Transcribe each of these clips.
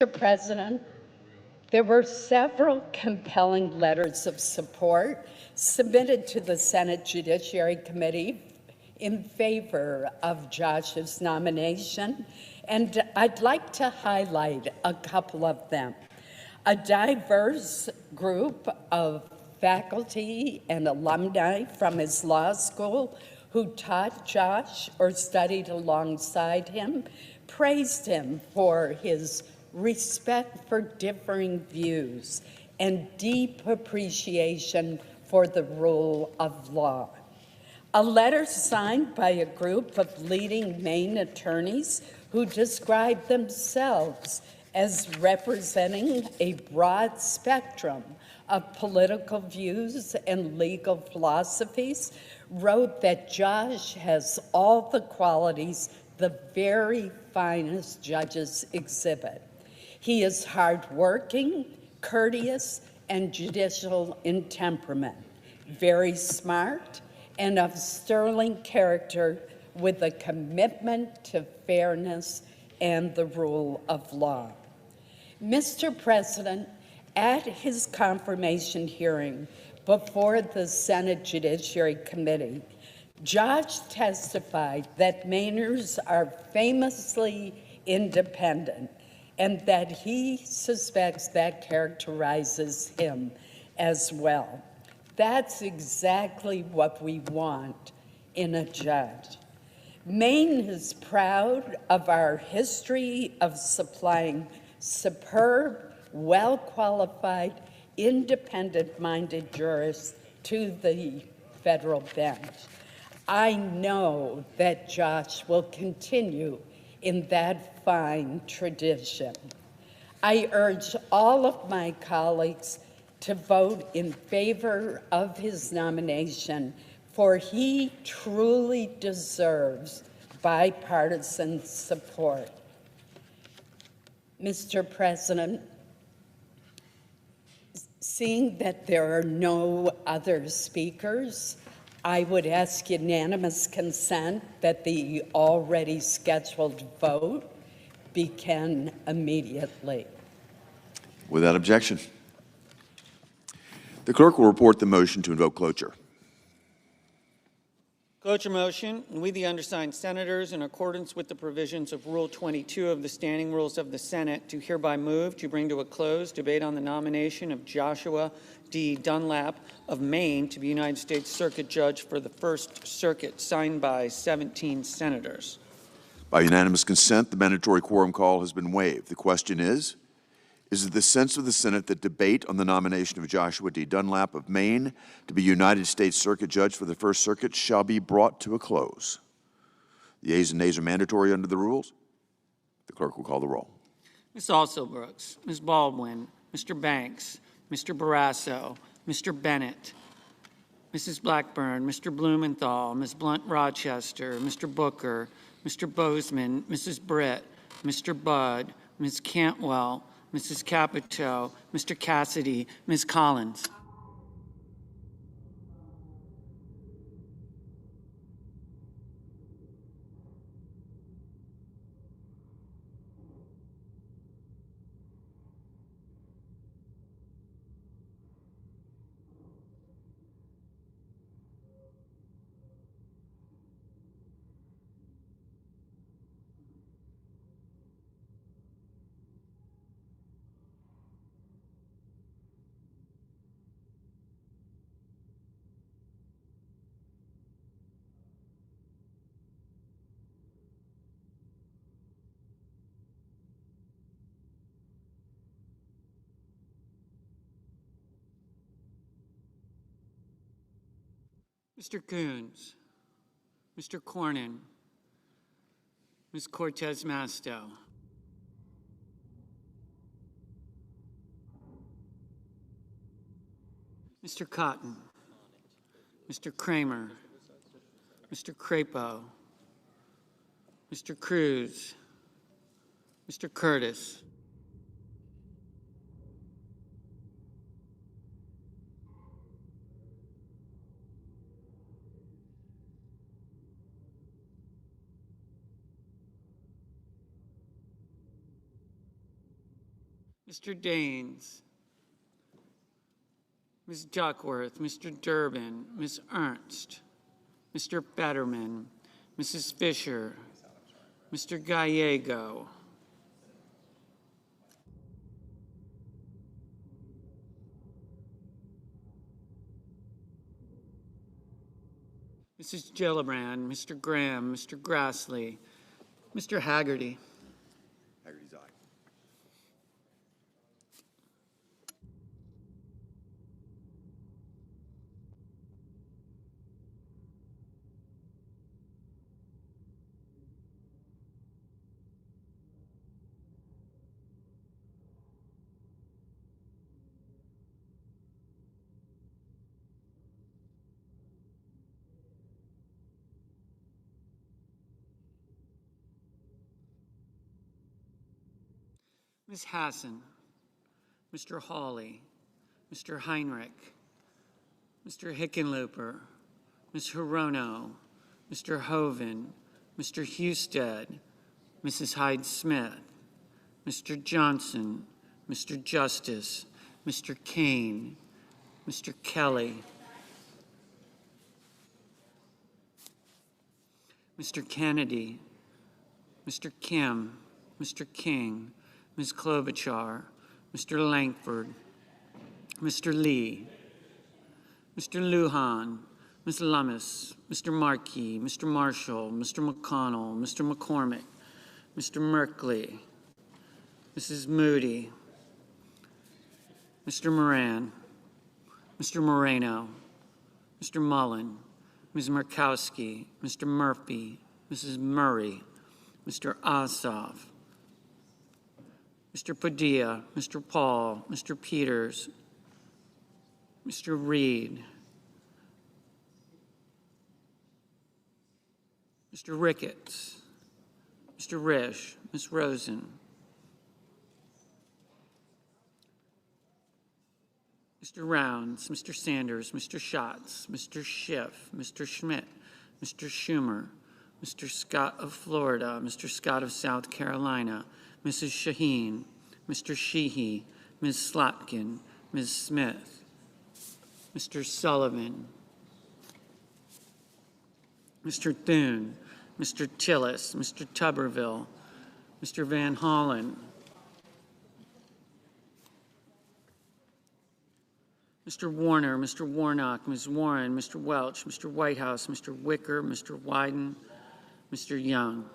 President, there were several compelling letters of support submitted to the Senate Judiciary Committee in favor of Josh's nomination, and I'd like to highlight a couple of them. A diverse group of faculty and alumni from his law school who taught Josh or studied alongside him praised him for his respect for differing views and deep appreciation for the rule of law. A letter signed by a group of leading Maine attorneys who describe themselves as representing a broad spectrum of political views and legal philosophies wrote that Josh has all the qualities the very finest judges exhibit. He is hardworking, courteous, and judicial in temperament, very smart, and of sterling character with a commitment to fairness and the rule of law. Mr. President, at his confirmation hearing before the Senate Judiciary Committee, Josh testified that Mainers are famously independent and that he suspects that characterizes him as well. That's exactly what we want in a judge. Maine is proud of our history of supplying superb, well-qualified, independent-minded jurists to the federal bench. I know that Josh will continue in that fine tradition. I urge all of my colleagues to vote in favor of his nomination, for he truly deserves bipartisan support. Mr. President, seeing that there are no other speakers, I would ask unanimous consent that the already scheduled vote begin immediately. Without objection. The clerk will report the motion to invoke cloture. Cloture motion. We, the undersigned senators, in accordance with the provisions of Rule 22 of the Standing Rules of the Senate, do hereby move to bring to a close debate on the nomination of Joshua D. Dunlap of Maine to be United States Circuit Judge for the First Circuit, signed by 17 senators. By unanimous consent, the mandatory quorum call has been waived. The question is it the sense of the Senate that debate on the nomination of Joshua D. Dunlap of Maine to be United States Circuit Judge for the First Circuit shall be brought to a close? The yeas and nays are mandatory under the rules. The clerk will call the roll. Ms. Alsobrooks, Ms. Baldwin, Mr. Banks, Mr. Barrasso, Mr. Bennett, Mrs. Blackburn, Mr. Blumenthal, Ms. Blunt-Rochester, Mr. Booker, Mr. Bozeman, Mrs. Britt, Mr. Budd, Ms. Cantwell, Mrs. Capito, Mr. Cassidy, Ms. Collins. Mr. Coons, Mr. Cornyn, Ms. Cortez Masto, Mr. Cotton, Mr. Kramer, Mr. Crapo, Mr. Cruz, Mr. Curtis, Mr. Daines, Ms. Duckworth, Mr. Durbin, Ms. Ernst, Mr. Fetterman, Mrs. Fisher, Mr. Gallego, Mrs. Gillibrand, Mr. Graham, Mr. Grassley, Mr. Haggerty, Haggerty's aye. Ms. Hassan, Mr. Hawley, Mr. Heinrich, Mr. Hickenlooper, Ms. Hirono, Mr. Hoven, Mr. Husted, Mrs. Hyde-Smith, Mr. Johnson, Mr. Justice, Mr. Kane, Mr. Kelly, Mr. Kennedy, Mr. Kim, Mr. King, Ms. Klobuchar, Mr. Langford, Mr. Lee, Mr. Lujan, Ms. Lummis, Mr. Markey, Mr. Marshall, Mr. McConnell, Mr. McCormick, Mr. Merkley, Mrs. Moody, Mr. Moran, Mr. Moreno, Mr. Mullen, Ms. Murkowski, Mr. Murphy, Mrs. Murray, Mr. Ossoff, Mr. Padilla, Mr. Paul, Mr. Peters, Mr. Reed, Mr. Ricketts, Mr. Risch, Ms. Rosen, Mr. Rounds, Mr. Sanders, Mr. Schatz, Mr. Schiff, Mr. Schmidt, Mr. Schumer, Mr. Scott of Florida, Mr. Scott of South Carolina, Mrs. Shaheen, Mr. Sheehy, Ms. Slotkin, Ms. Smith, Mr. Sullivan, Mr. Thune, Mr. Tillis, Mr. Tuberville, Mr. Van Hollen, Mr. Warner, Mr. Warnock, Ms. Warren, Mr. Welch, Mr. Whitehouse, Mr. Wicker, Mr. Wyden, Mr. Young.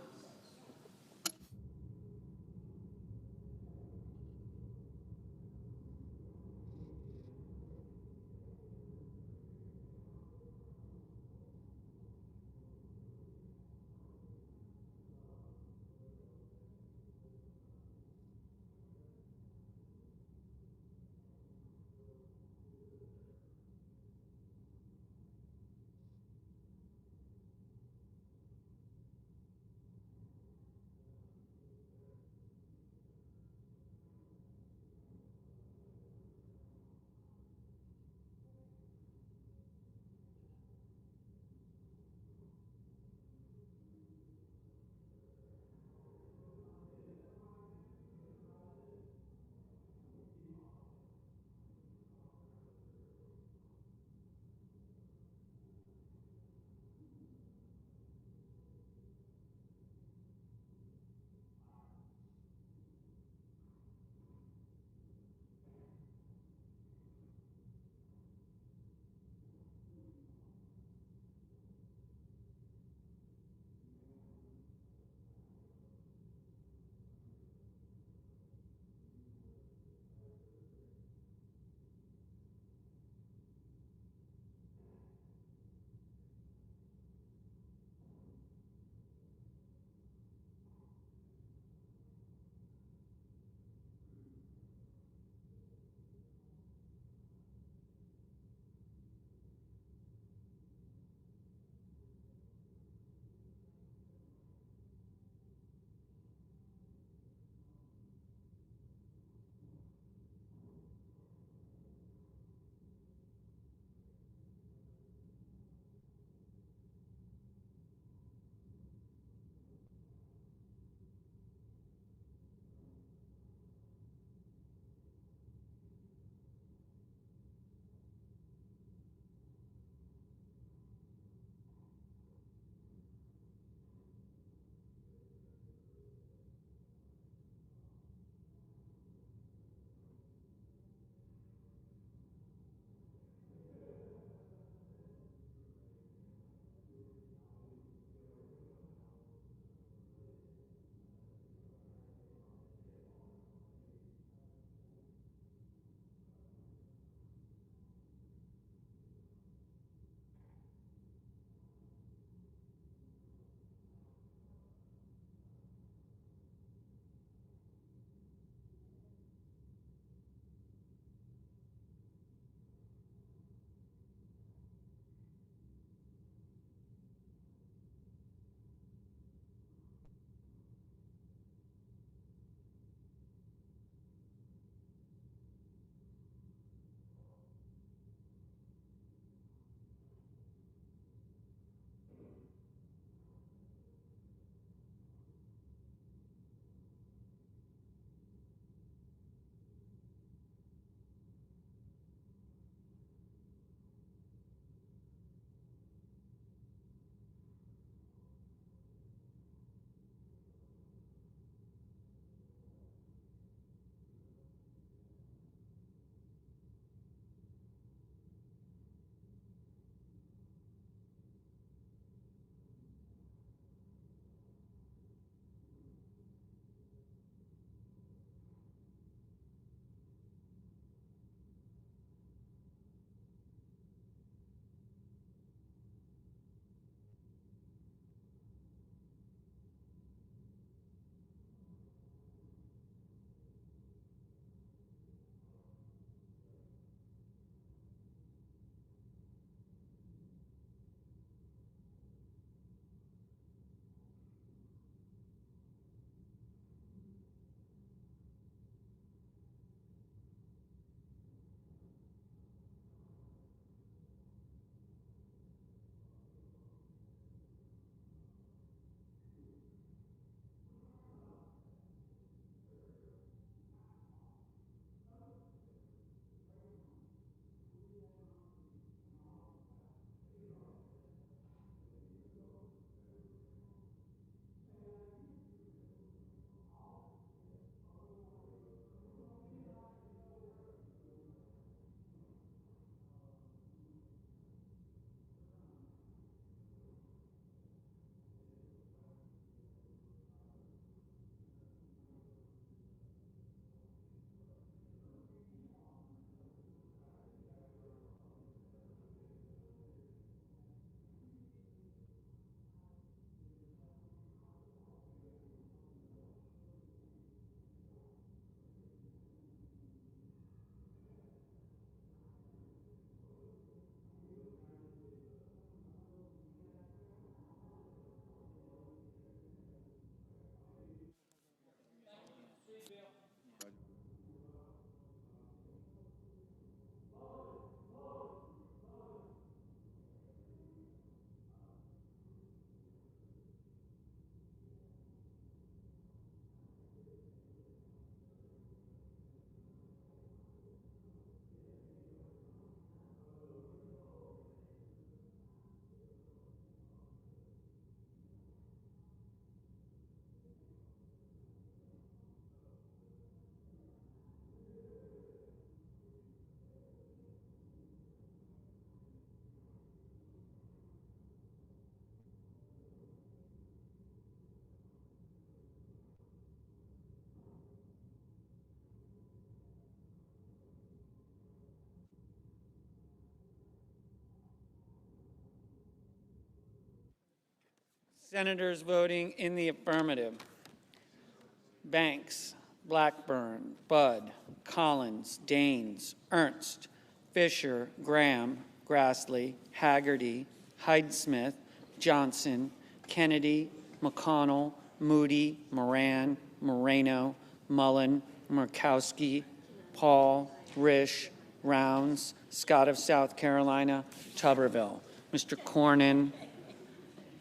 Senators voting in the affirmative: Banks, Blackburn, Budd, Collins, Daines, Ernst, Fisher, Graham, Grassley, Haggerty, Hyde-Smith, Johnson, Kennedy, McConnell, Moody, Moran, Moreno, Mullen, Murkowski, Paul, Risch, Rounds, Scott of South Carolina, Tuberville. Mr. Cornyn,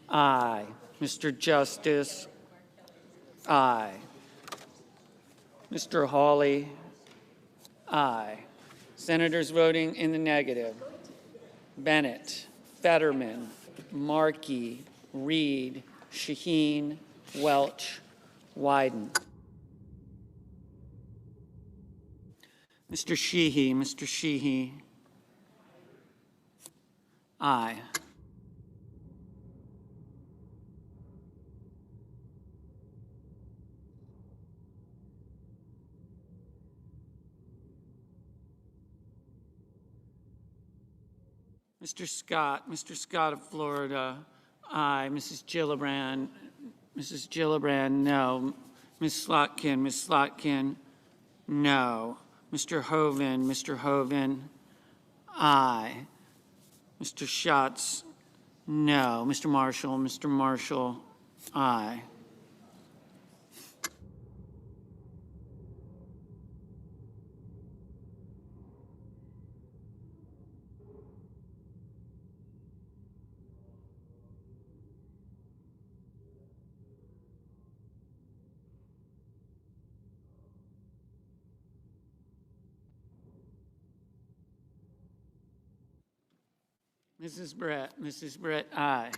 aye. Mr. Justice, aye. Mr. Hawley, aye. Senators voting in the negative: Bennett, Fetterman, Markey, Reed, Shaheen, Welch, Wyden. Mr. Sheehy, aye. Mr. Scott of Florida, aye. Mrs. Gillibrand, no. Ms. Slotkin, no. Mr. Hoven, aye. Mr. Schatz, no. Mr. Marshall, aye. Mrs. Brett, aye.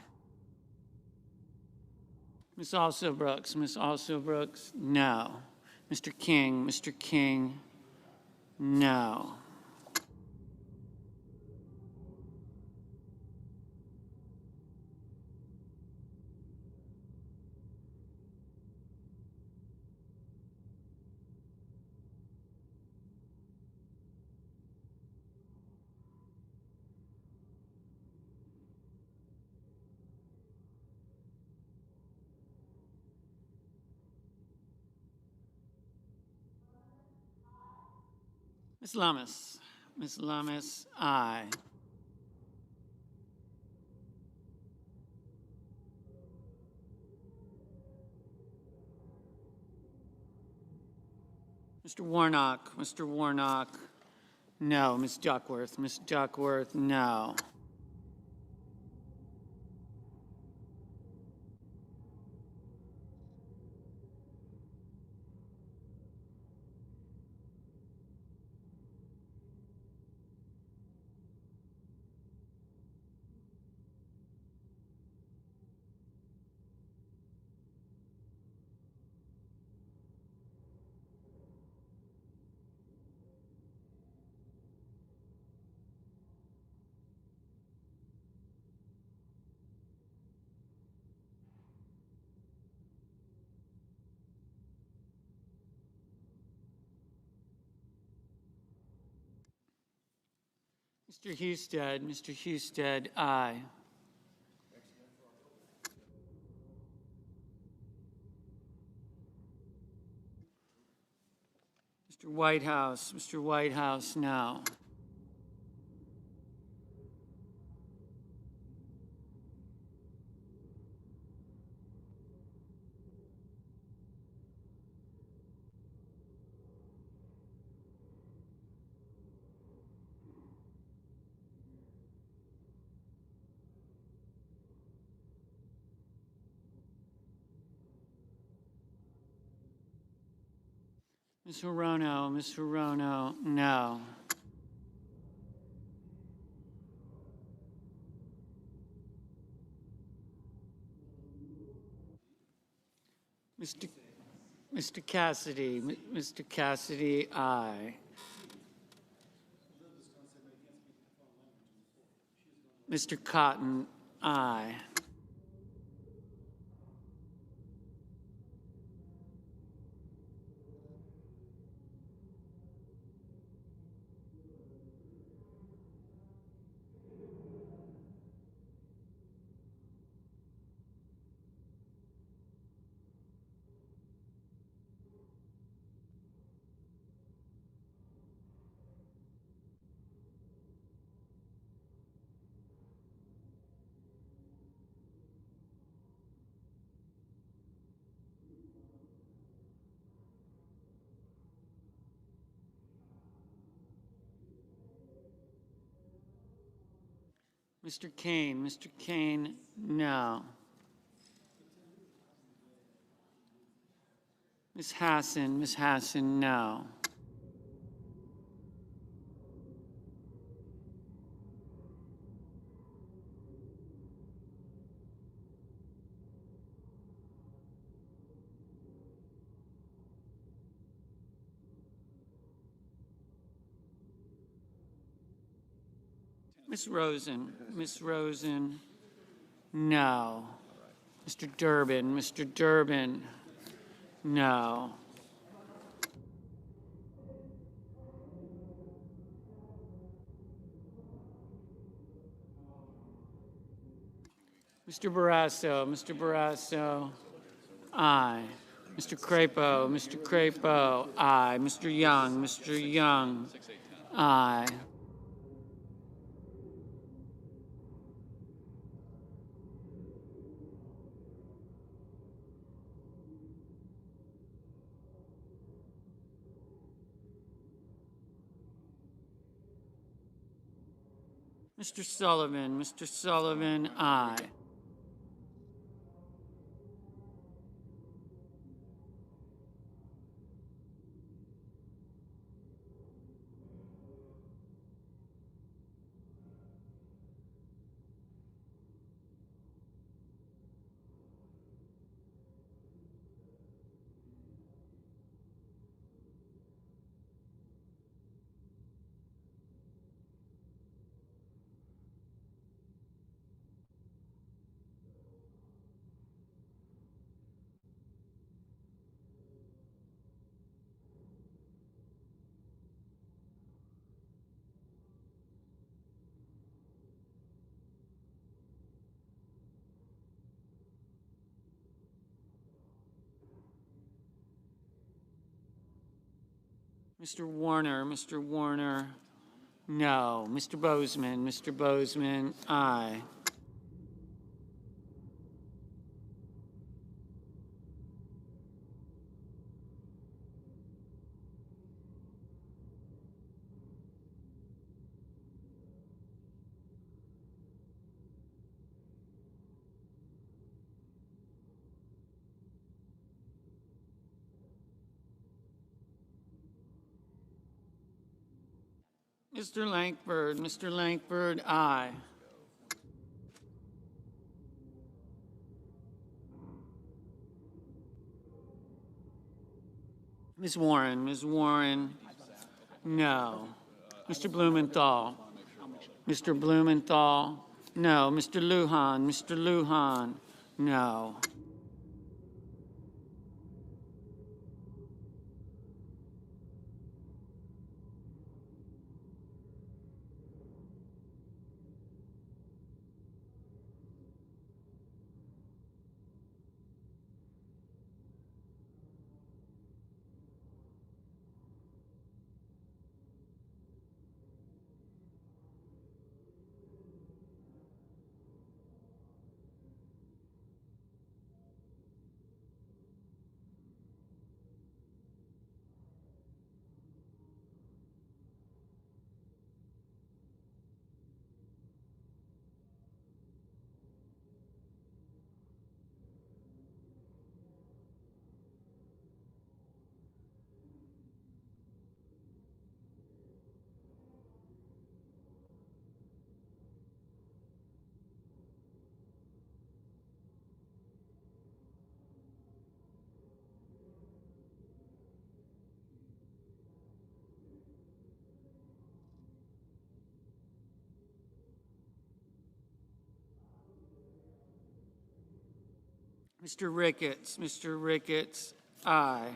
Ms. Also Brooks, no. Mr. King, no. Ms. Lummis, aye. Mr. Warnock, no. Ms. Duckworth, no. Mr. Husted, aye. Mr. Whitehouse, no. Ms. Hirono, no. Mr. Cassidy, aye. Mr. Cotton, aye. Mr. Kane, no. Ms. Hassan, no. Ms. Rosen, no. Mr. Durbin, no. Mr. Barrasso, aye. Mr. Crapo, aye. Mr. Young, aye. Mr. Sullivan, aye. Mr. Warner, no. Mr. Bozeman, aye. Mr. Langford, aye. Ms. Warren, no. Mr. Blumenthal, no. Mr. Lujan, no. Mr. Ricketts, aye.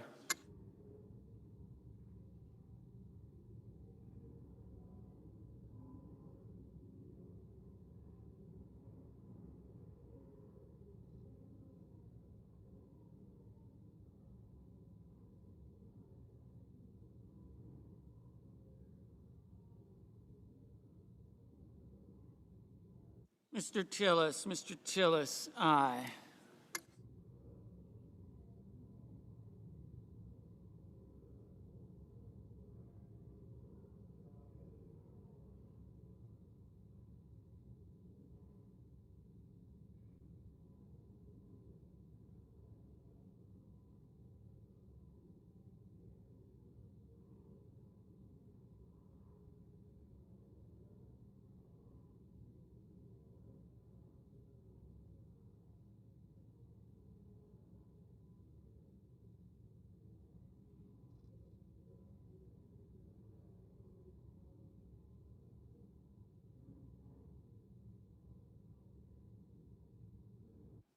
Mr. Tillis, aye.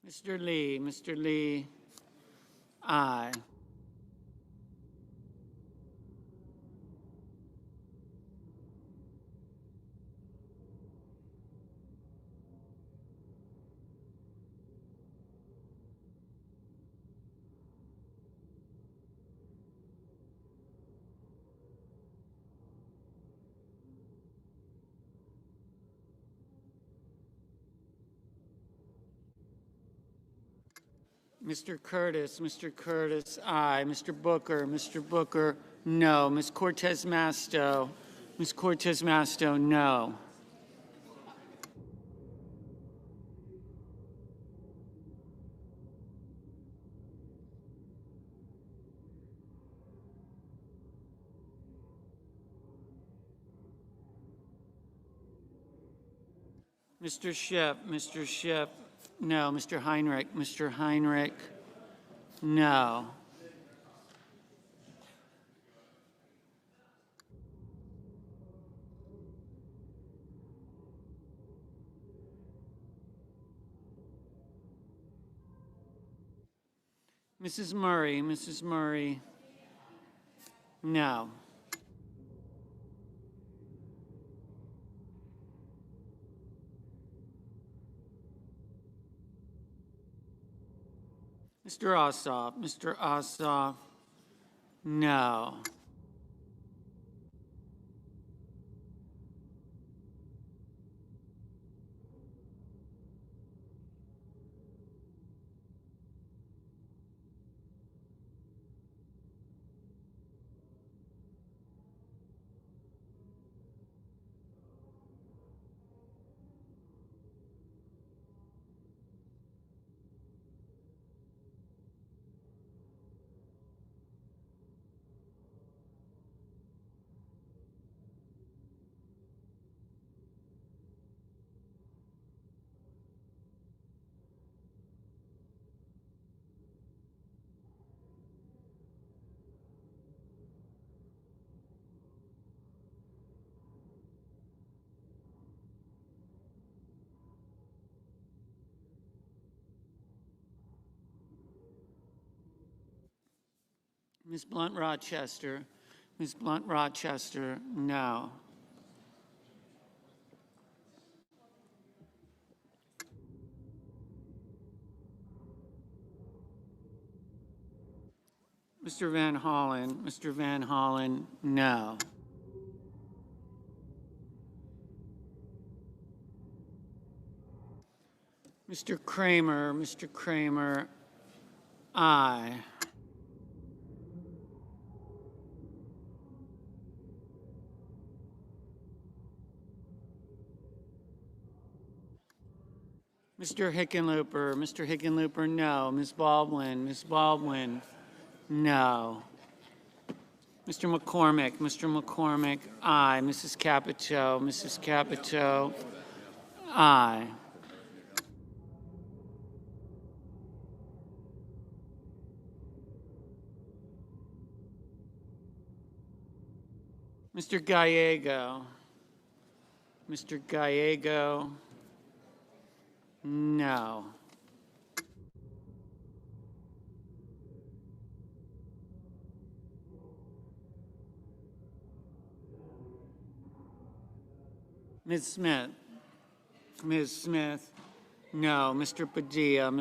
Mr. Lee, aye. Mr. Curtis, aye. Mr. Booker, no. Ms. Cortez Masto, no. Mr. Schiff, no. Mr. Heinrich, no. Mrs. Murray, no. Mr. Ossoff, no. Ms. Blunt Rochester, no. Mr. Van Hollen, no. Mr. Kramer, aye. Mr. Hickenlooper, no. Ms. Baldwin, no. Mr. McCormick, aye. Mrs. Capito, aye. Mr. Gallego, no. Ms. Smith, no. Mr. Padilla,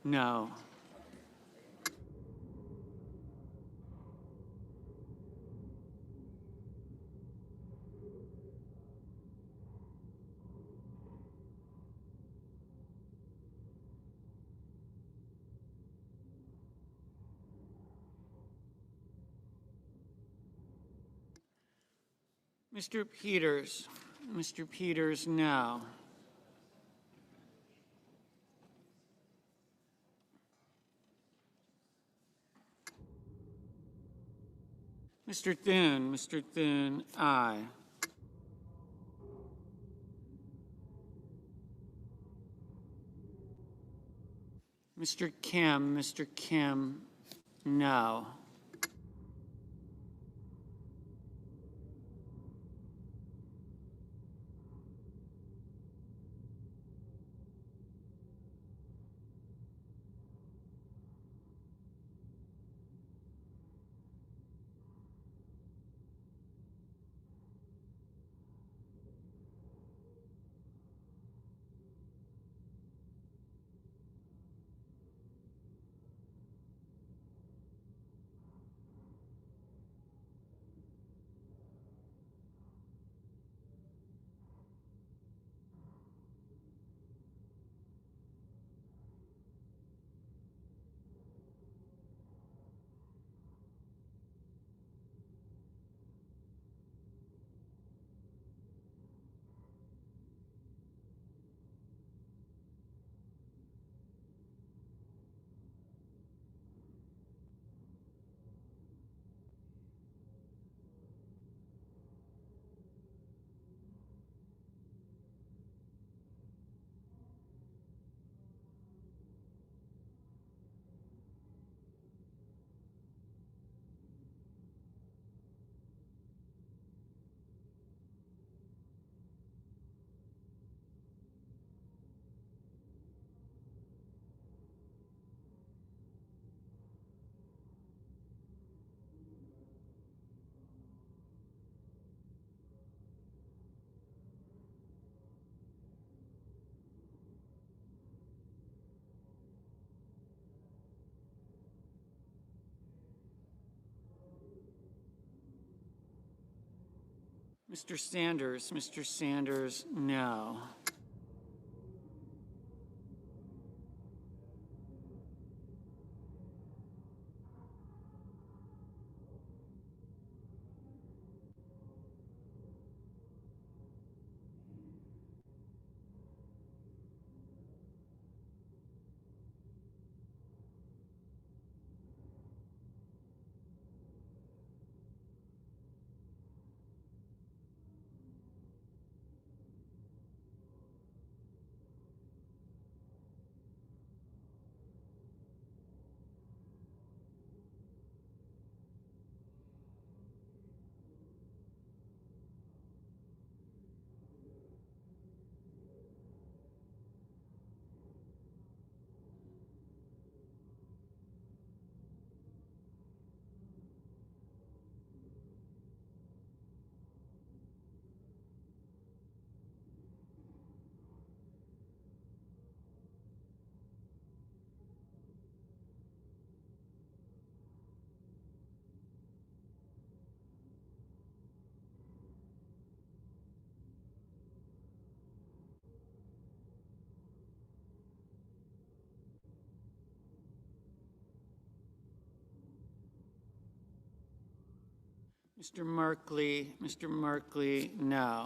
no. Mr. Peters, no. Mr. Thune, aye. Mr. Kim, no. Mr. Sanders, no. Mr. Merkley, no.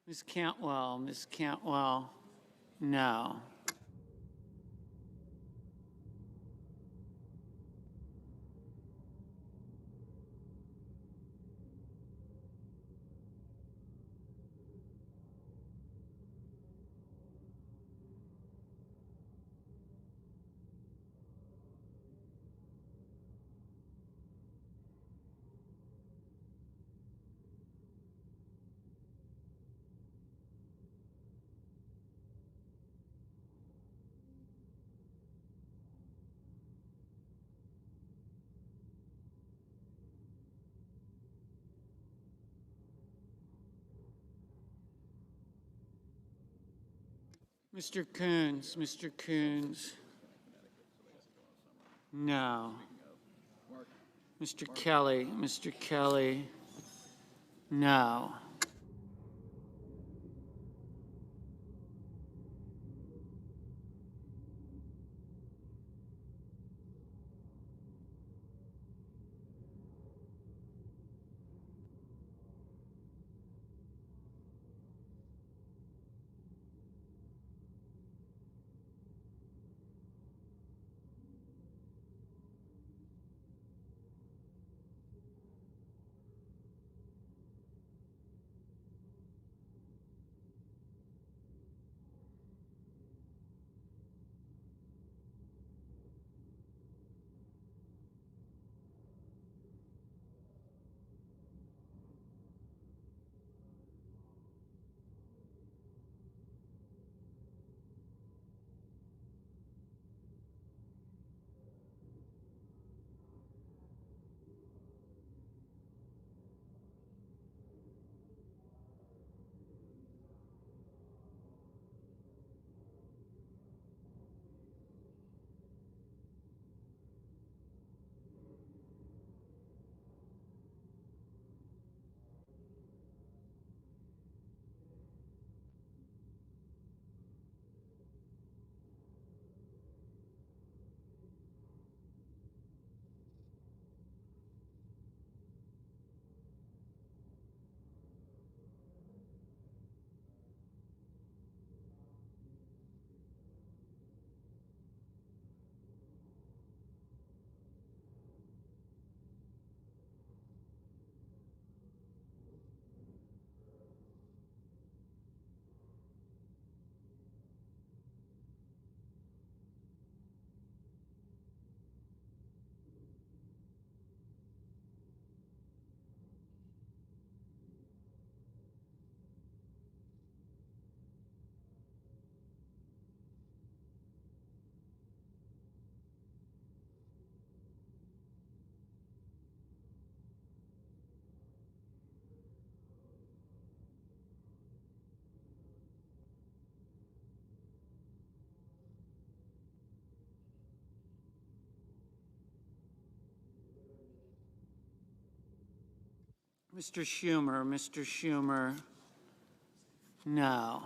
Ms. Cantwell, no. Mr. Coons, no. Mr. Kelly, no. Mr. Schumer, no.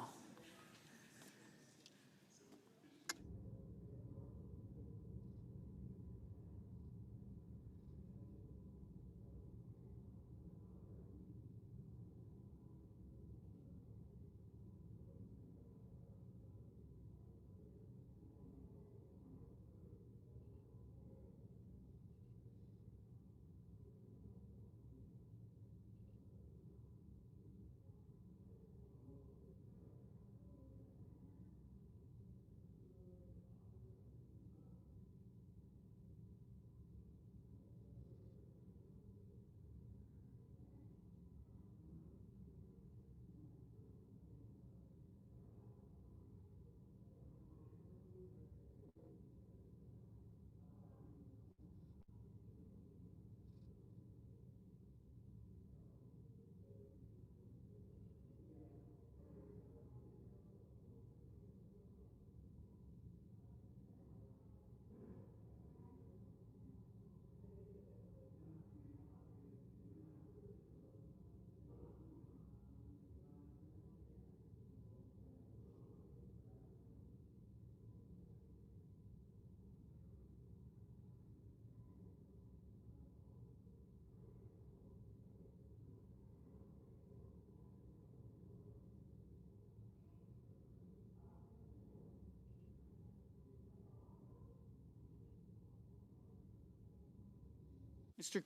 Mr.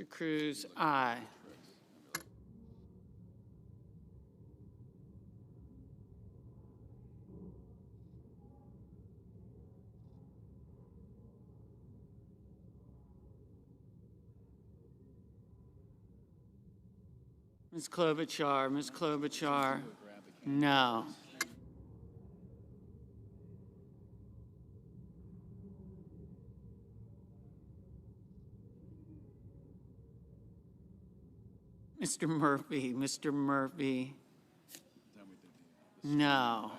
Cruz, aye. Ms. Klobuchar, no. Mr. Murphy, no.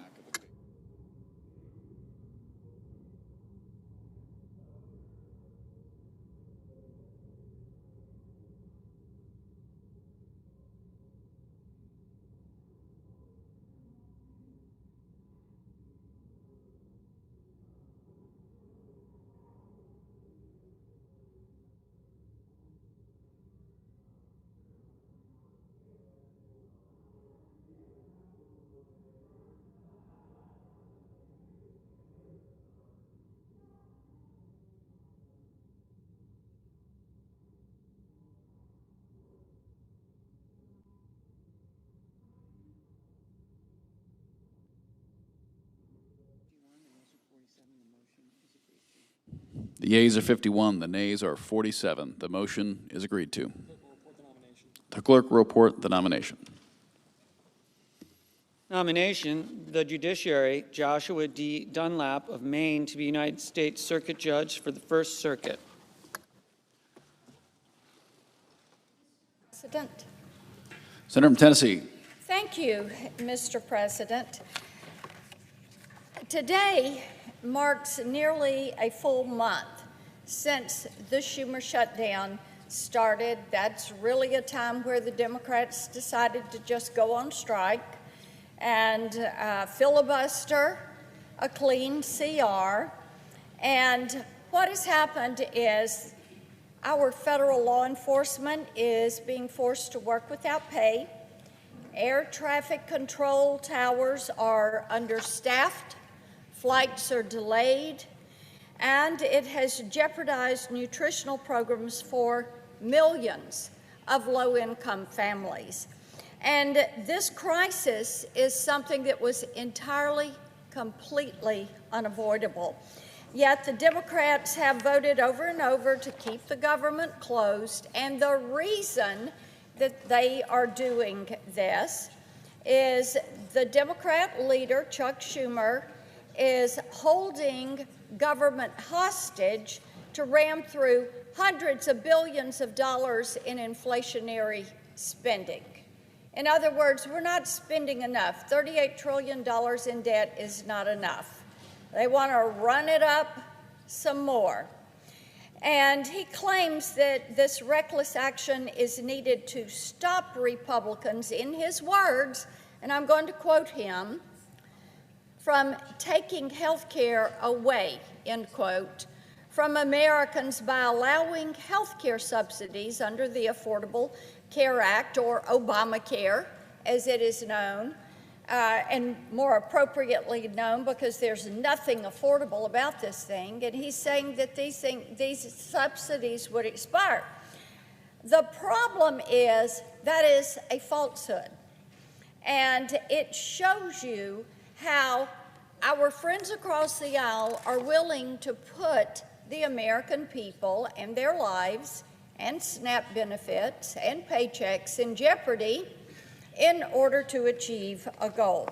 The yeas are 51, the nays are 47. The motion is agreed to. The clerk will report the nomination. Nomination, the judiciary, Joshua D. Dunlap of Maine to be United States Circuit Judge for the First Circuit. President. Senator from Tennessee. Thank you, Mr. President. Today marks nearly a full month since the Schumer shutdown started. That's really a time where the Democrats decided to just go on strike and filibuster a clean CR. And what has happened is our federal law enforcement is being forced to work without pay. Air traffic control towers are understaffed. Flights are delayed, and it has jeopardized nutritional programs for millions of low-income families. And this crisis is something that was entirely, completely unavoidable. Yet the Democrats have voted over and over to keep the government closed, and the reason that they are doing this is the Democrat leader, Chuck Schumer, is holding government hostage to ram through hundreds of billions of dollars in inflationary spending. In other words, we're not spending enough. $38 trillion in debt is not enough. They want to run it up some more. And he claims that this reckless action is needed to stop Republicans, in his words, and I'm going to quote him, from taking health care away, end quote, from Americans by allowing health care subsidies under the Affordable Care Act, or Obamacare, as it is known, and more appropriately known because there's nothing affordable about this thing. And he's saying that these subsidies would expire. The problem is that is a falsehood. And it shows you how our friends across the aisle are willing to put the American people and their lives and SNAP benefits and paychecks in jeopardy in order to achieve a goal.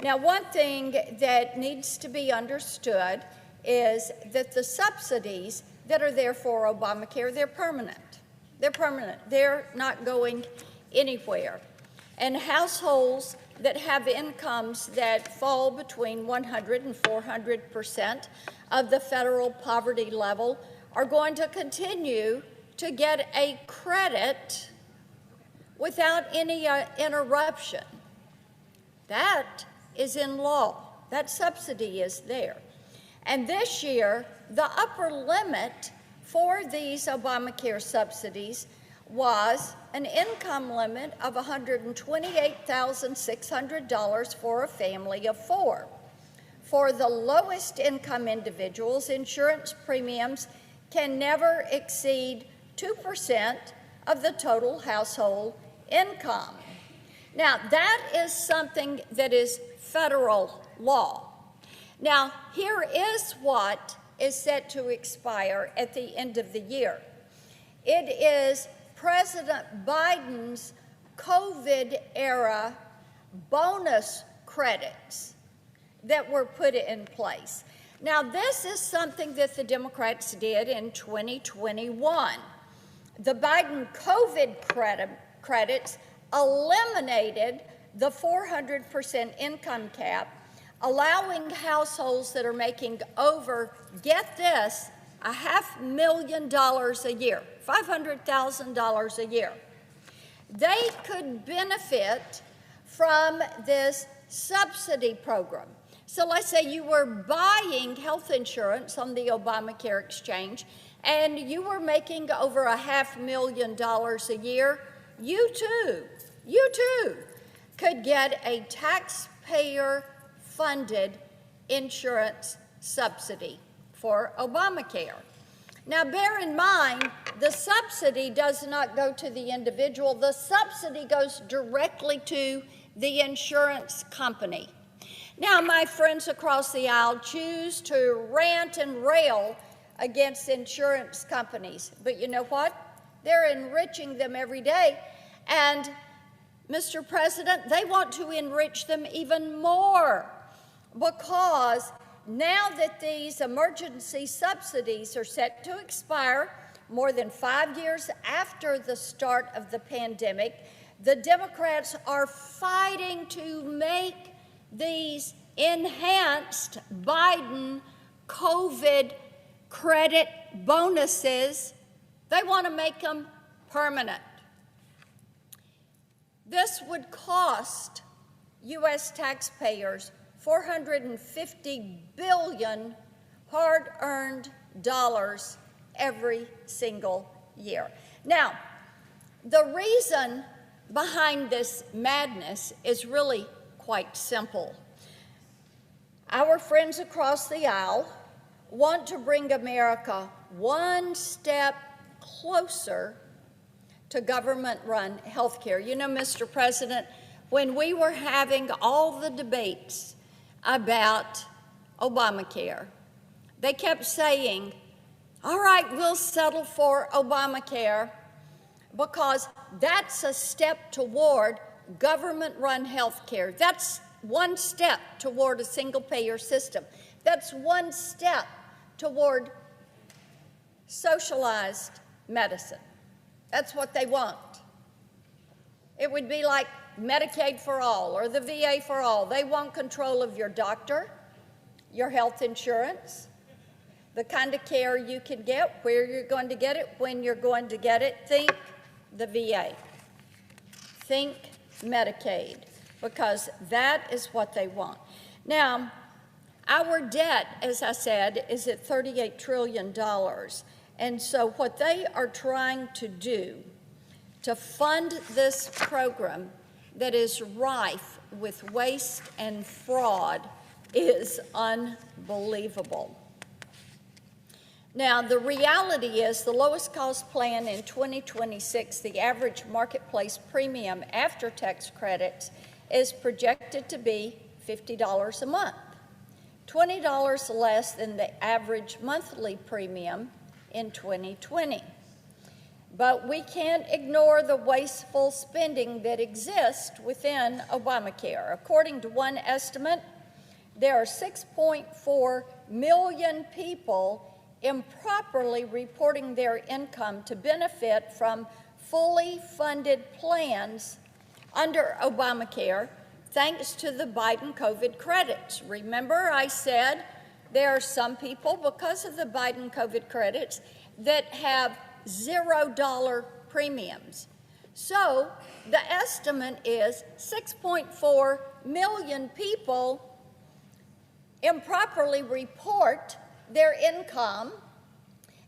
Now, one thing that needs to be understood is that the subsidies that are there for Obamacare, they're permanent. They're permanent. They're not going anywhere. And households that have incomes that fall between 100 and 400% of the federal poverty level are going to continue to get a credit without any interruption. That is in law. That subsidy is there. And this year, the upper limit for these Obamacare subsidies was an income limit of $128,600 for a family of four. For the lowest income individuals, insurance premiums can never exceed 2% of the total household income. Now, that is something that is federal law. Now, here is what is set to expire at the end of the year. It is President Biden's COVID-era bonus credits that were put in place. Now, this is something that the Democrats did in 2021. The Biden COVID credits eliminated the 400% income cap, allowing households that are making over, get this, $500,000 a year, $500,000 a year. They could benefit from this subsidy program. So let's say you were buying health insurance on the Obamacare exchange and you were making over $500,000 a year, you too could get a taxpayer-funded insurance subsidy for Obamacare. Now, bear in mind, the subsidy does not go to the individual. The subsidy goes directly to the insurance company. Now, my friends across the aisle choose to rant and rail against insurance companies. But you know what? They're enriching them every day. And, Mr. President, they want to enrich them even more because now that these emergency subsidies are set to expire more than 5 years after the start of the pandemic, the Democrats are fighting to make these enhanced Biden COVID credit bonuses, they want to make them permanent. This would cost U.S. taxpayers $450 billion hard-earned dollars every single year. Now, the reason behind this madness is really quite simple. Our friends across the aisle want to bring America one step closer to government-run health care. You know, Mr. President, when we were having all the debates about Obamacare, they kept saying, all right, we'll settle for Obamacare because that's a step toward government-run health care. That's one step toward a single-payer system. That's one step toward socialized medicine. That's what they want. It would be like Medicaid for all or the VA for all. They want control of your doctor, your health insurance, the kind of care you can get, where you're going to get it, when you're going to get it. Think the VA. Think Medicaid, because that is what they want. Now, our debt, as I said, is at $38 trillion. And so what they are trying to do to fund this program that is rife with waste and fraud is unbelievable. Now, the reality is the lowest cost plan in 2026, the average marketplace premium after tax credits is projected to be $50 a month, $20 less than the average monthly premium in 2020. But we can't ignore the wasteful spending that exists within Obamacare. According to one estimate, there are 6.4 million people improperly reporting their income to benefit from fully funded plans under Obamacare, thanks to the Biden COVID credits. Remember, I said there are some people, because of the Biden COVID credits, that have $0 premiums. So the estimate is 6.4 million people improperly report their income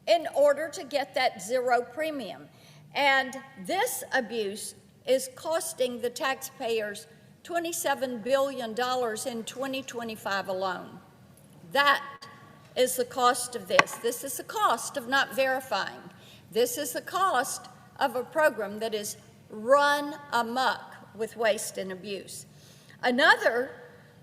in order to get that zero premium. And this abuse is costing the taxpayers $27 billion in 2025 alone. That is the cost of this. This is the cost of not verifying. This is the cost of a program that is run amok with waste and abuse. Another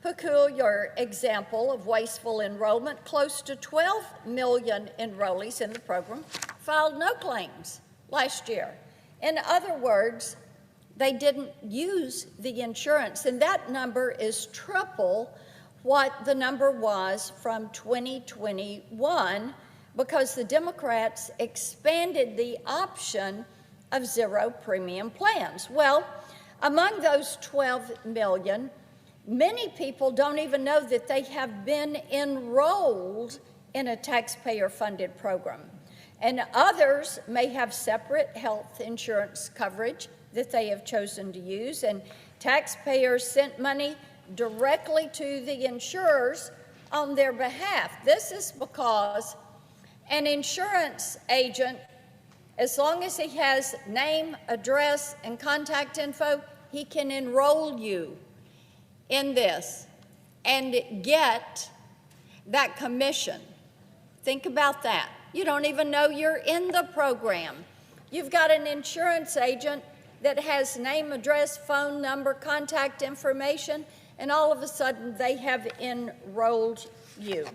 peculiar example of wasteful enrollment, close to 12 million enrollees in the program filed no claims last year. In other words, they didn't use the insurance, and that number is triple what the number was from 2021, because the Democrats expanded the option of zero premium plans. Well, among those 12 million, many people don't even know that they have been enrolled in a taxpayer-funded program. And others may have separate health insurance coverage that they have chosen to use, and taxpayers sent money directly to the insurers on their behalf. This is because an insurance agent, as long as he has name, address, and contact info, he can enroll you in this and get that commission. Think about that. You don't even know you're in the program. You've got an insurance agent that has name, address, phone number, contact information, and all of a sudden they have enrolled you.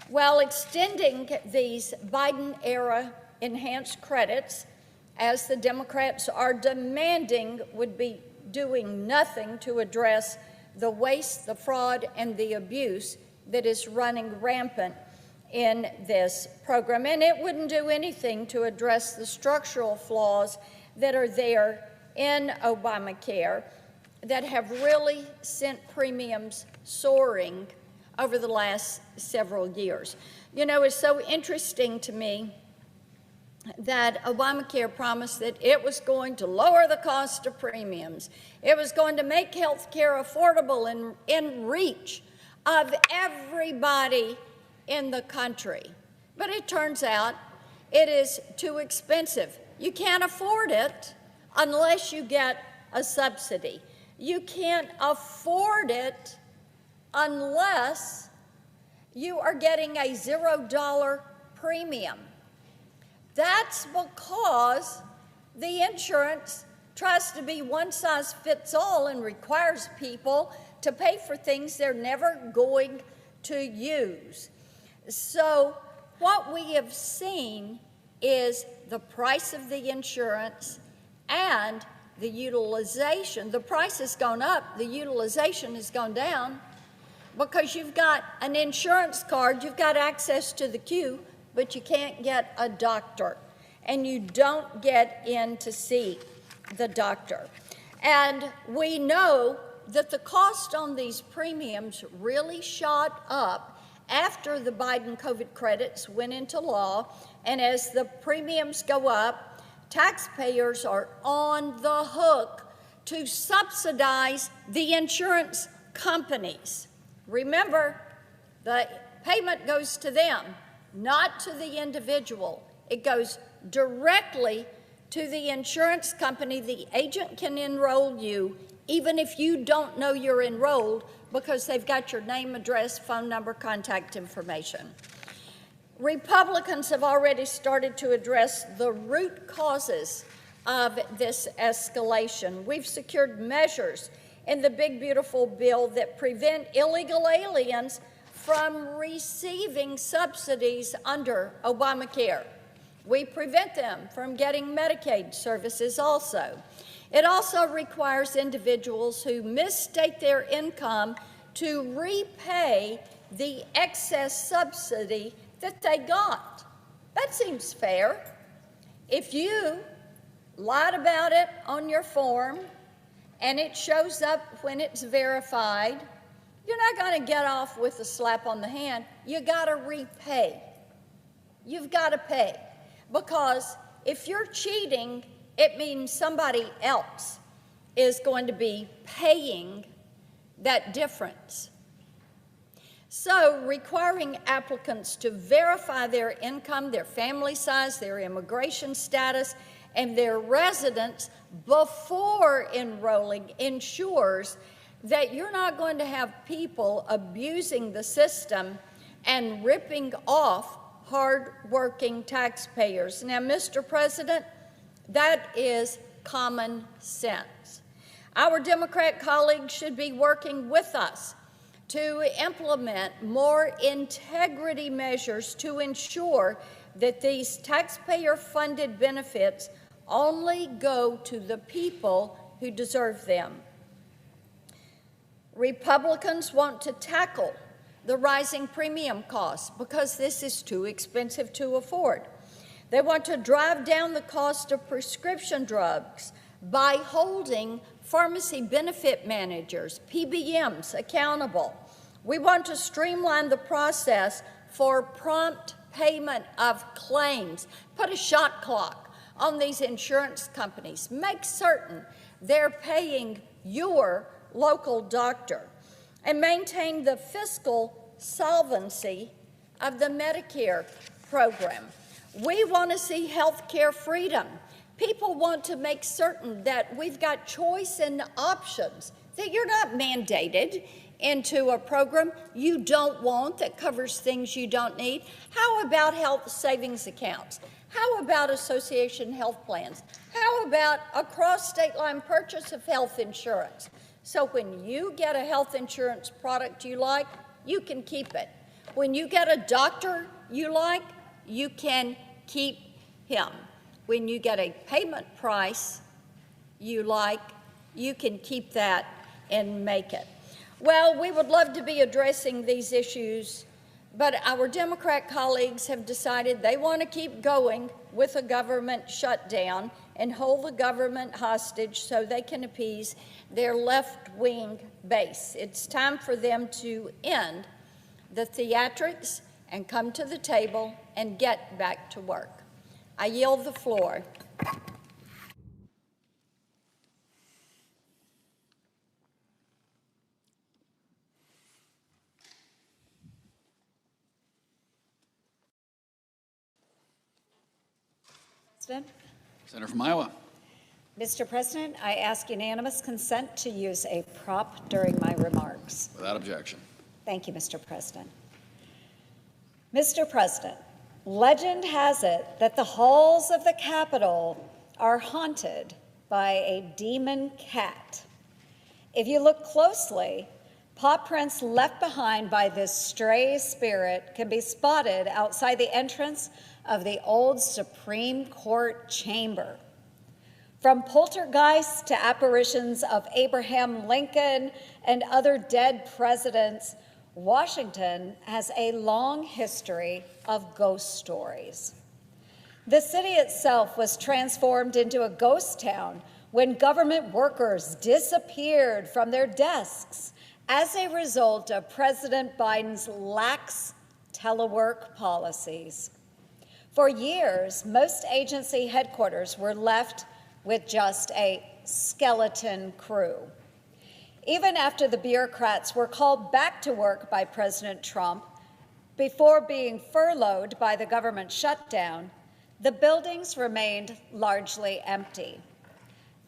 Well, extending these Biden-era enhanced credits, as the Democrats are demanding, would be doing nothing to address the waste, the fraud, and the abuse that is running rampant in this program. And it wouldn't do anything to address the structural flaws that are there in Obamacare that have really sent premiums soaring over the last several years. You know, it's so interesting to me that Obamacare promised that it was going to lower the cost of premiums. It was going to make health care affordable and in reach of everybody in the country. But it turns out it is too expensive. You can't afford it unless you get a subsidy. You can't afford it unless you are getting a $0 premium. That's because the insurance tries to be one size fits all and requires people to pay for things they're never going to use. So what we have seen is the price of the insurance and the utilization. The price has gone up, the utilization has gone down, because you've got an insurance card, you've got access to the queue, but you can't get a doctor, and you don't get in to see the doctor. And we know that the cost on these premiums really shot up after the Biden COVID credits went into law, and as the premiums go up, taxpayers are on the hook to subsidize the insurance companies. Remember, the payment goes to them, not to the individual. It goes directly to the insurance company. The agent can enroll you even if you don't know you're enrolled, because they've got your name, address, phone number, contact information. Republicans have already started to address the root causes of this escalation. We've secured measures in the big, beautiful bill that prevent illegal aliens from receiving subsidies under Obamacare. We prevent them from getting Medicaid services also. It also requires individuals who misstate their income to repay the excess subsidy that they got. That seems fair. If you lied about it on your form and it shows up when it's verified, you're not going to get off with a slap on the hand. You got to repay. You've got to pay. Because if you're cheating, it means somebody else is going to be paying that difference. So requiring applicants to verify their income, their family size, their immigration status, and their residence before enrolling ensures that you're not going to have people abusing the system and ripping off hard-working taxpayers. Now, Mr. President, that is common sense. Our Democrat colleagues should be working with us to implement more integrity measures to ensure that these taxpayer-funded benefits only go to the people who deserve them. Republicans want to tackle the rising premium costs because this is too expensive to afford. They want to drive down the cost of prescription drugs by holding pharmacy benefit managers, PBMs, accountable. We want to streamline the process for prompt payment of claims. Put a shot clock on these insurance companies. Make certain they're paying your local doctor. And maintain the fiscal solvency of the Medicare program. We want to see health care freedom. People want to make certain that we've got choice and options, that you're not mandated into a program you don't want that covers things you don't need. How about health savings accounts? How about association health plans? How about a cross-state line purchase of health insurance? So when you get a health insurance product you like, you can keep it. When you get a doctor you like, you can keep him. When you get a payment price you like, you can keep that and make it. Well, we would love to be addressing these issues, but our Democrat colleagues have decided they want to keep going with a government shutdown and hold the government hostage so they can appease their left-wing base. It's time for them to end the theatrics and come to the table and get back to work. I yield the floor. President. Senator from Iowa. Mr. President, I ask unanimous consent to use a prop during my remarks. Without objection. Thank you, Mr. President. Mr. President, legend has it that the halls of the Capitol are haunted by a demon cat. If you look closely, paw prints left behind by this stray spirit can be spotted outside the entrance of the old Supreme Court chamber. From poltergeists to apparitions of Abraham Lincoln and other dead presidents, Washington has a long history of ghost stories. The city itself was transformed into a ghost town when government workers disappeared from their desks as a result of President Biden's lax telework policies. For years, most agency headquarters were left with just a skeleton crew. Even after the bureaucrats were called back to work by President Trump, before being furloughed by the government shutdown, the buildings remained largely empty.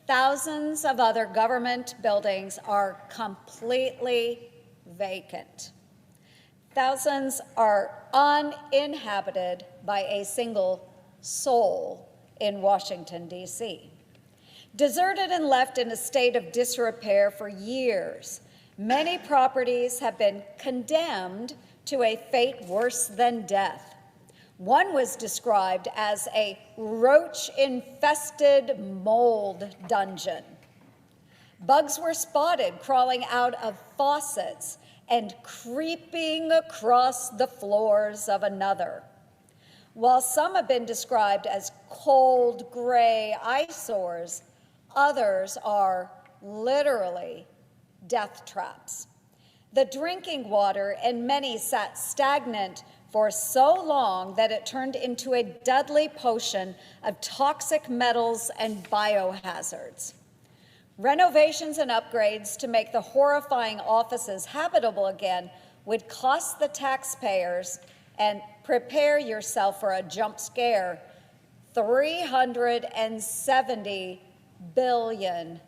Thousands of other government buildings are completely vacant. Thousands are uninhabited by a single soul in Washington, D.C. Deserted and left in a state of disrepair for years, many properties have been condemned to a fate worse than death. One was described as a roach-infested mold dungeon. Bugs were spotted crawling out of faucets and creeping across the floors of another. While some have been described as cold, gray eyesores, others are literally death traps. The drinking water in many sat stagnant for so long that it turned into a deadly potion of toxic metals and biohazards. Renovations and upgrades to make the horrifying offices habitable again would cost the taxpayers, and prepare yourself for a jump scare, $370 billion.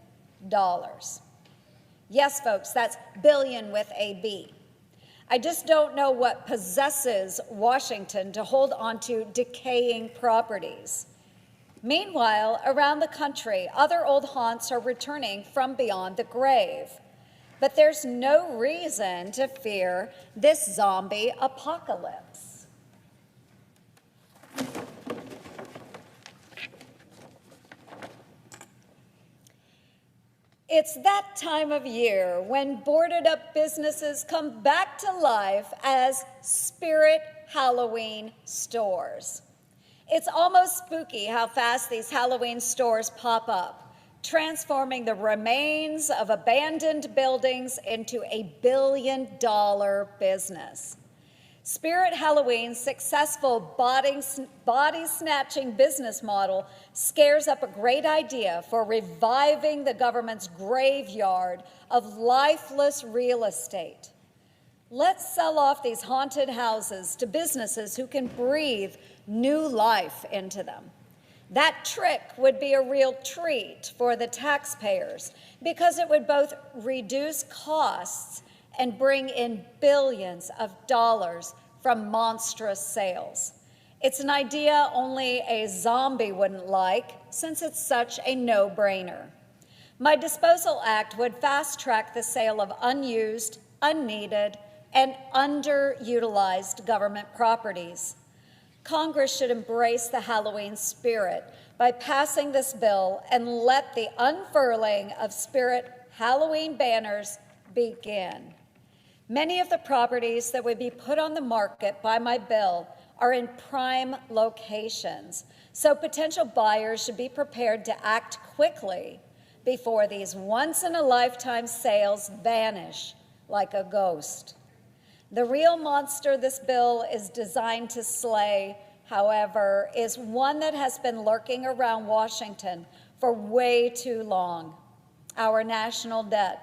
Yes, folks, that's billion with a B. I just don't know what possesses Washington to hold on to decaying properties. Meanwhile, around the country, other old haunts are returning from beyond the grave. But there's no reason to fear this zombie apocalypse. It's that time of year when boarded up businesses come back to life as Spirit Halloween stores. It's almost spooky how fast these Halloween stores pop up, transforming the remains of abandoned buildings into a billion-dollar business. Spirit Halloween's successful body-snatching business model scares up a great idea for reviving the government's graveyard of lifeless real estate. Let's sell off these haunted houses to businesses who can breathe new life into them. That trick would be a real treat for the taxpayers because it would both reduce costs and bring in billions of dollars from monstrous sales. It's an idea only a zombie wouldn't like, since it's such a no-brainer. My Disposal Act would fast-track the sale of unused, unneeded, and underutilized government properties. Congress should embrace the Halloween spirit by passing this bill and let the unfurling of Spirit Halloween banners begin. Many of the properties that would be put on the market by my bill are in prime locations, so potential buyers should be prepared to act quickly before these once-in-a-lifetime sales vanish like a ghost. The real monster this bill is designed to slay, however, is one that has been lurking around Washington for way too long: our national debt,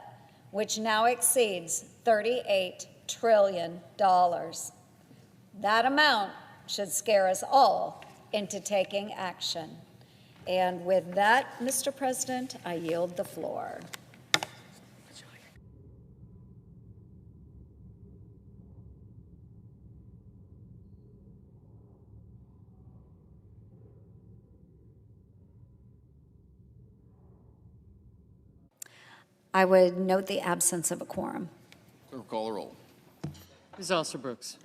which now exceeds $38 trillion. That amount should scare us all into taking action. And with that, Mr. President, I yield the floor. I would note the absence of a quorum. Clerk, call the roll. Ms. Alsobrooks.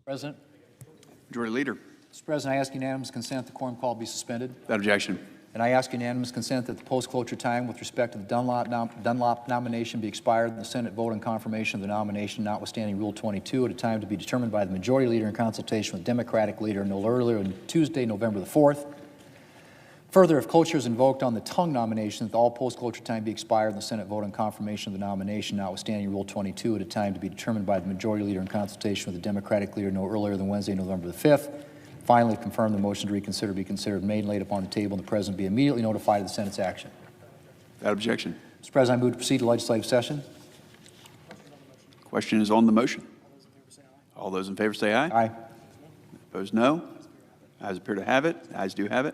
President. Majority Leader. Mr. President, I ask unanimous consent the quorum call be suspended. Without objection. And I ask unanimous consent that the post-cloture time with respect to the Dunlop nomination be expired and the Senate vote on confirmation of the nomination notwithstanding Rule 22 at a time to be determined by the Majority Leader in consultation with Democratic Leader no earlier than Tuesday, November the 4th. Further, if cloture is invoked on the tongue nomination, that all post-cloture time be expired and the Senate vote on confirmation of the nomination notwithstanding Rule 22 at a time to be determined by the Majority Leader in consultation with the Democratic Leader no earlier than Wednesday, November the 5th. Finally, confirm the motion to reconsider be considered made and laid upon the table and the President be immediately notified of the Senate's action. Without objection. Mr. President, I move to proceed to legislative session. Question is on the motion. All those in favor say aye. Aye. Opposed, no. Ayes appear to have it. Ayes do have it.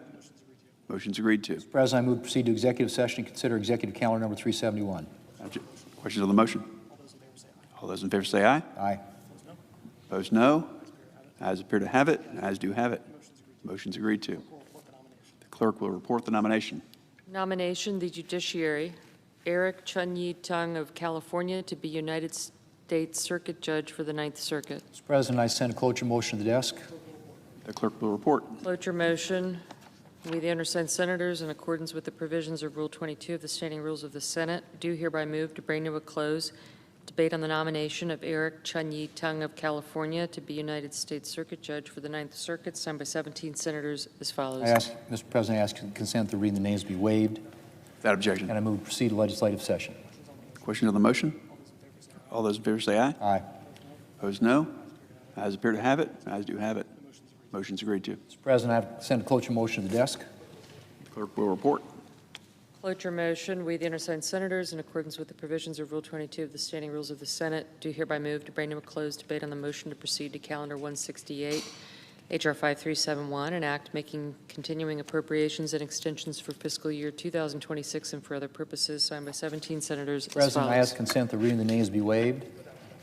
Motion's agreed to. Mr. President, I move to proceed to executive session and consider executive calendar number 371. Questions on the motion? All those in favor say aye. Aye. Opposed, no. Ayes appear to have it. Ayes do have it. Motion's agreed to. The clerk will report the nomination. Nomination, the judiciary, Eric Chun-Yi Tung of California to be United States Circuit Judge for the Ninth Circuit. Mr. President, I send a cloture motion to the desk. The clerk will report. Cloture motion, we, the undersigned senators, in accordance with the provisions of Rule 22 of the Standing Rules of the Senate, do hereby move to bring to a close debate on the nomination of Eric Chun-Yi Tung of California to be United States Circuit Judge for the Ninth Circuit, signed by 17 senators as follows. Mr. President, I ask consent to reading the names be waived. Without objection. And I move to proceed to legislative session. Question on the motion? All those in favor say aye. Aye. Opposed, no. Ayes appear to have it. Ayes do have it. Motion's agreed to. Mr. President, I send a cloture motion to the desk. The clerk will report. Cloture motion, we, the undersigned senators, in accordance with the provisions of Rule 22 of the Standing Rules of the Senate, do hereby move to bring to a close debate on the motion to proceed to Calendar 168, H.R. 5371, an act making continuing appropriations and extensions for fiscal year 2026 and for other purposes, signed by 17 senators as follows. President, I ask consent that reading the names be waived.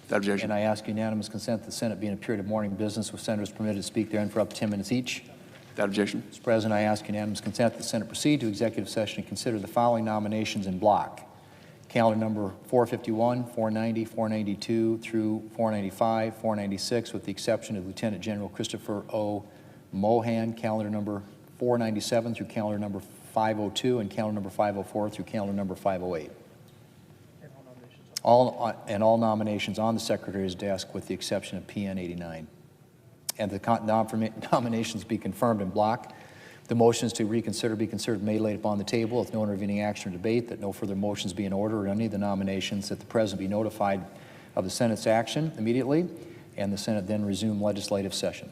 Without objection. And I ask unanimous consent that the Senate be in a period of morning business with senators permitted to speak therein for up to 10 minutes each. Without objection. Mr. President, I ask unanimous consent that the Senate proceed to executive session and consider the following nominations in block. Calendar number 451, 490, 492 through 495, 496, with the exception of Lieutenant General Christopher O. Mohan, calendar number 497 through calendar number 502, and calendar number 504 through calendar number 508. All nominations on the Secretary's desk with the exception of PN 89. And the nominations be confirmed in block. The motions to reconsider be considered made laid upon the table with no intervening action or debate, that no further motions be in order or any of the nominations, that the President be notified of the Senate's action immediately, and the Senate then resume legislative session.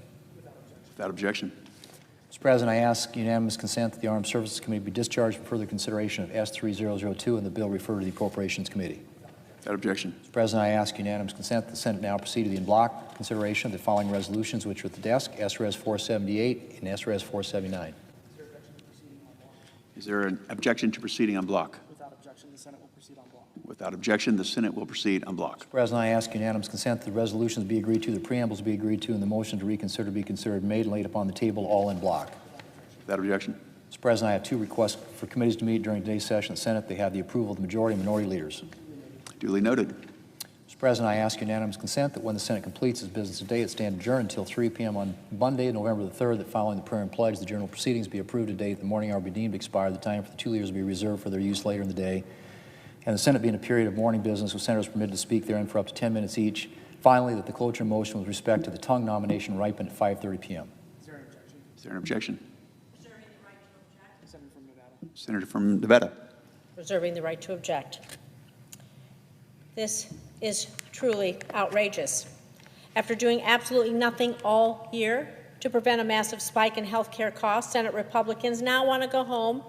Without objection. Mr. President, I ask unanimous consent that the Armed Services Committee be discharged for further consideration of S3002 and the bill referred to the Appropriations Committee. Without objection. Mr. President, I ask unanimous consent that the Senate now proceed to the in-block consideration of the following resolutions which are at the desk, SRS 478 and SRS 479. Is there an objection to proceeding on block? Without objection, the Senate will proceed on block. Without objection, the Senate will proceed on block. Mr. President, I ask unanimous consent that the resolutions be agreed to, the preambles be agreed to, and the motion to reconsider be considered made and laid upon the table, all in block. Without objection. Mr. President, I have two requests for committees to meet during today's session of the Senate. They have the approval of the majority and minority leaders. Duly noted. Mr. President, I ask unanimous consent that when the Senate completes its business today, it stand adjourned until 3 p.m. on Monday, November the 3rd, that following the prayer and pledge, the general proceedings be approved today at the morning hour be deemed expired, the time for the two leaders be reserved for their use later in the day, and the Senate be in a period of morning business with senators permitted to speak therein for up to 10 minutes each. Finally, that the cloture motion with respect to the tongue nomination ripen at 5:30 p.m. Is there an objection? Is there an objection? Is there any right to object? Senator from Nevada. Senator from Nevada. Reserving the right to object. This is truly outrageous. After doing absolutely nothing all year to prevent a massive spike in health care costs, Senate Republicans now want to go home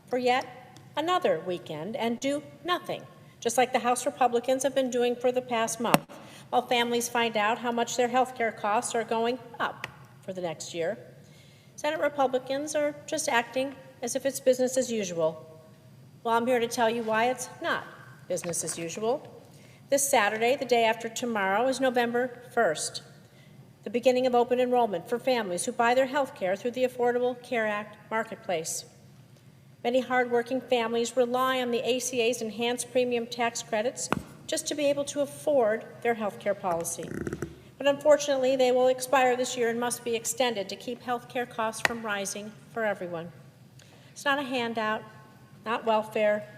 for yet another weekend and do nothing, just like the House Republicans have been doing for the past month, while families find out how much their health care costs are going up for the next year. Senate Republicans are just acting as if it's business as usual. Well, I'm here to tell you why it's not business as usual. This Saturday, the day after tomorrow, is November 1st, the beginning of open enrollment for families who buy their health care through the Affordable Care Act marketplace. Many hardworking families rely on the ACA's enhanced premium tax credits just to be able to afford their health care policy. But But unfortunately, they will expire this year and must be extended to keep health care costs from rising for everyone. It's not a handout, not welfare.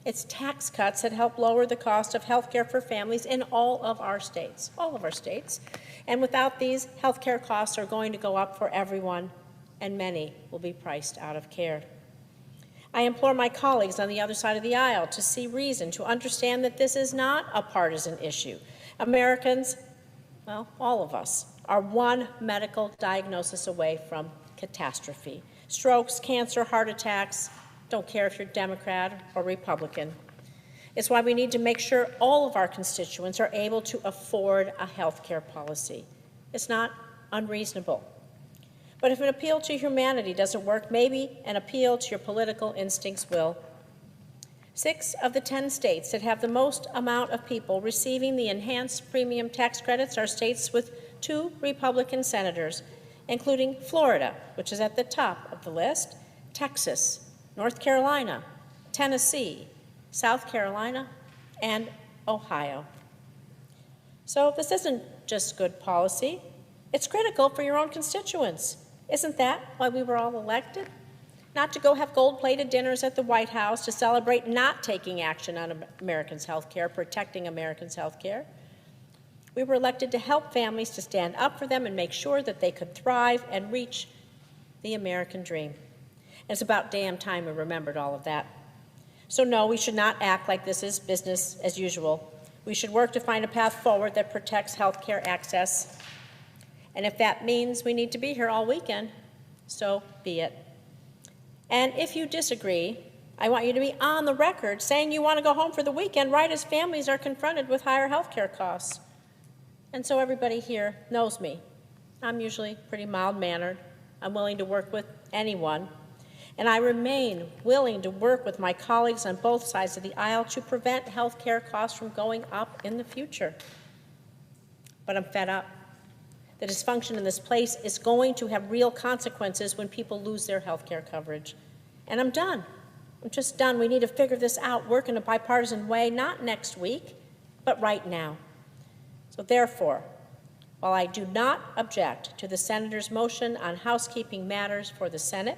It's tax cuts that help lower the cost of health care for families in all of our states. And without these, health care costs are going to go up for everyone, and many will be priced out of care. I implore my colleagues on the other side of the aisle to see reason, to understand that this is not a partisan issue. Americans, well, all of us, are one medical diagnosis away from catastrophe. Strokes, cancer, heart attacks, don't care if you're Democrat or Republican. It's why we need to make sure all of our constituents are able to afford a health care policy. It's not unreasonable. But if an appeal to humanity doesn't work, maybe an appeal to your political instincts will. 6 of the 10 states that have the most amount of people receiving the enhanced premium tax credits are states with 2 Republican senators, including Florida, which is at the top of the list, Texas, North Carolina, Tennessee, South Carolina, and Ohio. So this isn't just good policy. It's critical for your own constituents. Isn't that why we were all elected? Not to go have gold-plated dinners at the White House to celebrate not taking action on Americans' health care, protecting Americans' health care. We were elected to help families, to stand up for them and make sure that they could thrive and reach the American dream. And it's about damn time we remembered all of that. So no, we should not act like this is business as usual. We should work to find a path forward that protects health care access. And if that means we need to be here all weekend, so be it. And if you disagree, I want you to be on the record saying you want to go home for the weekend right as families are confronted with higher health care costs. And so everybody here knows me. I'm usually pretty mild-mannered. I'm willing to work with anyone. And I remain willing to work with my colleagues on both sides of the aisle to prevent health care costs from going up in the future. But I'm fed up. The dysfunction in this place is going to have real consequences when people lose their health care coverage. And I'm done. I'm just done. We need to figure this out, work in a bipartisan way, not next week, but right now. So therefore, while I do not object to the senator's motion on housekeeping matters for the Senate,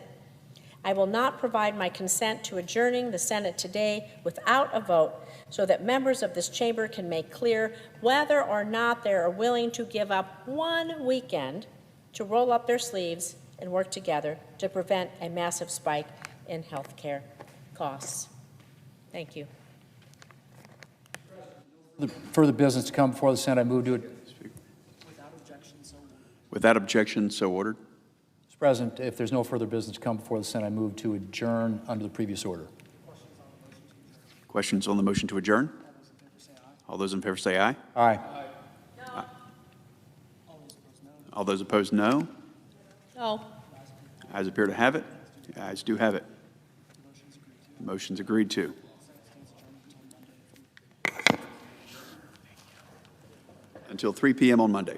I will not provide my consent to adjourning the Senate today without a vote, so that members of this chamber can make clear whether or not they are willing to give up one weekend to roll up their sleeves and work together to prevent a massive spike in health care costs. Thank you. Further business to come before the Senate, I move to it. Without objection, so ordered. Mr. President, if there's no further business to come before the Senate, I move to adjourn under the previous order. Questions on the motion to adjourn? All those in favor say aye. Aye. No. All those opposed, no. No. Ayes appear to have it. The ayes do have it. The motion's agreed to. Until 3 p.m. on Monday.